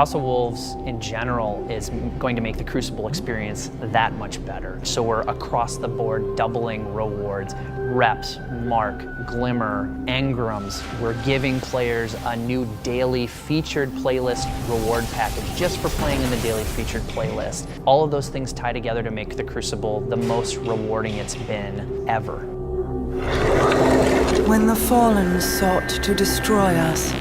House of Wolves in general is going to make the Crucible experience that much better. So we're across the board doubling rewards, reps, mark, glimmer, engrams. We're giving players a new daily featured playlist reward package just for playing in the daily featured playlist. All of those things tie together to make the Crucible the most rewarding it's been ever. When the Fallen sought to destroy us,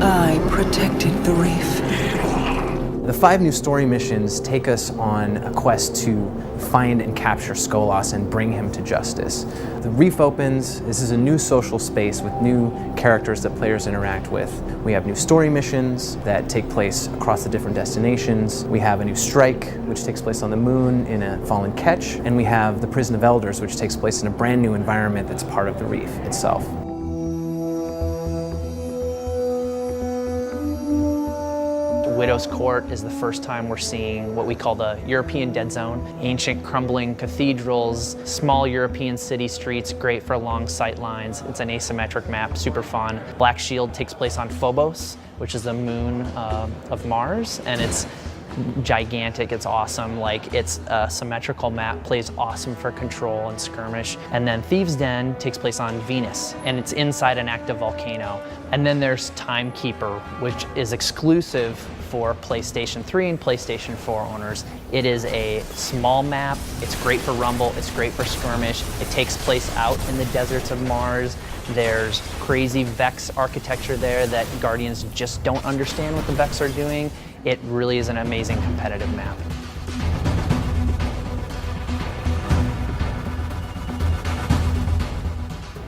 I protected the reef. The 5 new story missions take us on a quest to find and capture Skolas and bring him to justice. The reef opens. This is a new social space with new characters that players interact with. We have new story missions that take place across the different destinations. We have a new strike, which takes place on the moon in a fallen ketch. And we have the Prison of Elders, which takes place in a brand new environment that's part of the reef itself. Widow's Court is the first time we're seeing what we call the European Dead Zone. Ancient crumbling cathedrals, small European city streets, great for long sight lines. It's an asymmetric map, super fun. Black Shield takes place on Phobos, which is the moon of Mars, and it's gigantic, it's awesome. Like, it's a symmetrical map, plays awesome for control and skirmish. And then Thieves' Den takes place on Venus, and it's inside an active volcano. And then there's Timekeeper, which is exclusive for PlayStation 3 and PlayStation 4 owners. It is a small map, it's great for Rumble, it's great for skirmish. It takes place out in the deserts of Mars. There's crazy Vex architecture there that Guardians just don't understand what the Vex are doing. It really is an amazing competitive map.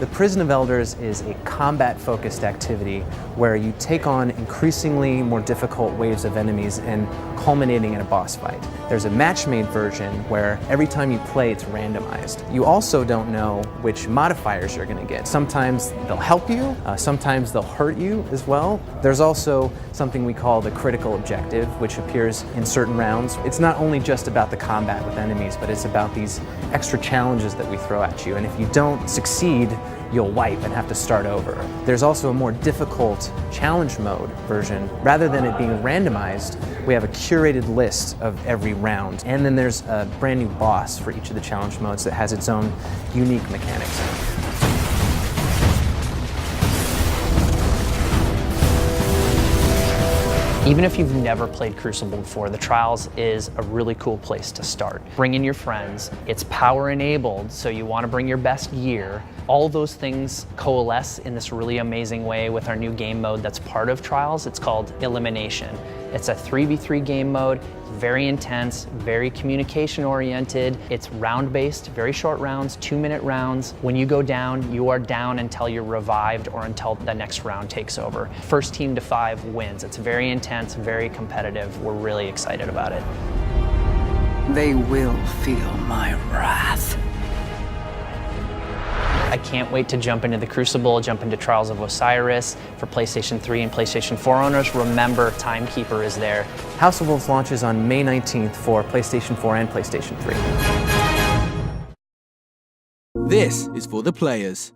The Prison of Elders is a combat-focused activity where you take on increasingly more difficult waves of enemies and culminating in a boss fight. There's a match-made version where every time you play it's randomized. You also don't know which modifiers you're going to get. Sometimes they'll help you, sometimes they'll hurt you as well. There's also something we call the critical objective, which appears in certain rounds. It's not only just about the combat with enemies, but it's about these extra challenges that we throw at you, and if you don't succeed, you'll wipe and have to start over. There's also a more difficult challenge mode version. Rather than it being randomized, we have a curated list of every round. And then there's a brand new boss for each of the challenge modes that has its own unique mechanics. Even if you've never played Crucible before, the Trials is a really cool place to start. Bring in your friends. It's power enabled, so you want to bring your best gear. All those things coalesce in this really amazing way with our new game mode that's part of Trials. It's called Elimination. It's a 3v3 game mode, very intense, very communication oriented. It's round based, very short rounds, 2-minute rounds. When you go down, you are down until you're revived or until the next round takes over. First team to 5 wins. It's very intense, very competitive. We're really excited about it. They will feel my wrath. I can't wait to jump into the Crucible, jump into Trials of Osiris. For PlayStation 3 and PlayStation 4 owners, remember Timekeeper is there. House of Wolves launches on May 19th for PlayStation 4 and PlayStation 3. This is for the players.